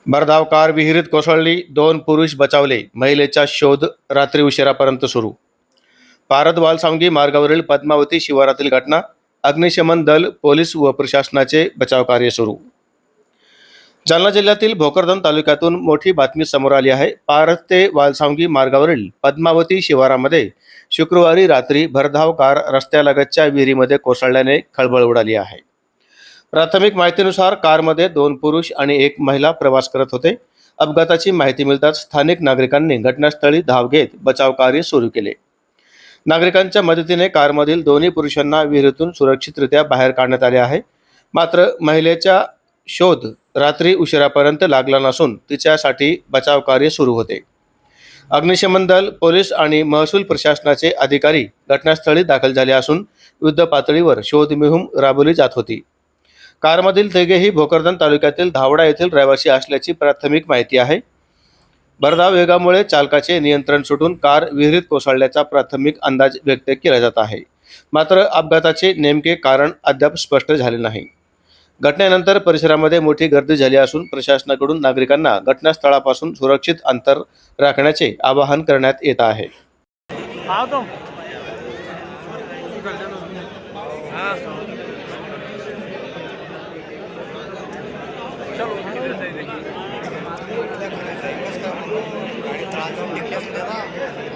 भरधाव कार विहिरीत कोसळली, 2 पुरुष बचावले, महिलेचा शोध रात्री उशिरापर्यंत सुरू. पारद वालसावंगी मार्गावरील पद्मावती शिवारातील घटना. अग्निशमन दल, पोलीस व प्रशासनाचे बचावकार्य सुरू. जालना जिल्ह्यातील भोकरदन तालुक्यातून मोठी बातमी समोर आली आहे. पारद ते वालसावंगी मार्गावरील पद्मावती शिवारामध्ये शुक्रवारी रात्री भरधाव कार रस्त्यालगतच्या विहिरीमध्ये कोसळल्याने खळबळ उडाली आहे. प्राथमिक माहितीनुसार कारमध्ये 2 पुरुष आणि 1 महिला प्रवास करत होते. अपघाताची माहिती मिळताच स्थानिक नागरिकांनी घटनास्थळी धाव घेत बचाव कार्य सुरू केले. नागरिकांच्या मदतीने कारमधील दोन्ही पुरुषांना विहिरीतून सुरक्षितरित्या बाहेर काढण्यात आले आहे. मात्र महिलेचा शोध रात्री उशिरापर्यंत लागला नसून तिच्यासाठी बचाव कार्य सुरू होते. अग्निशमन दल, पोलीस आणि महसूल प्रशासनाचे अधिकारी घटनास्थळी दाखल झाले असून युद्ध पातळीवर शोध मोहीम राबवली जात होती. कारमधील तिघेही भोकरदन तालुक्यातील धावडा येथील रहिवासी असल्याची प्राथमिक माहिती आहे. भरधाव वेगामुळे चालकाचे नियंत्रण सुटून कार विहिरीत कोसळल्याचा प्राथमिक अंदाज व्यक्त केला जात आहे. मात्र अपघाताचे नेमके कारण अद्याप स्पष्ट झाले नाही. घटनेनंतर परिसरामध्ये मोठी गर्दी झाली असून प्रशासनाकडून नागरिकांना घटनास्थळापासून सुरक्षित अंतर राखण्याचे आवाहन करण्यात येत आहे. गाड़ी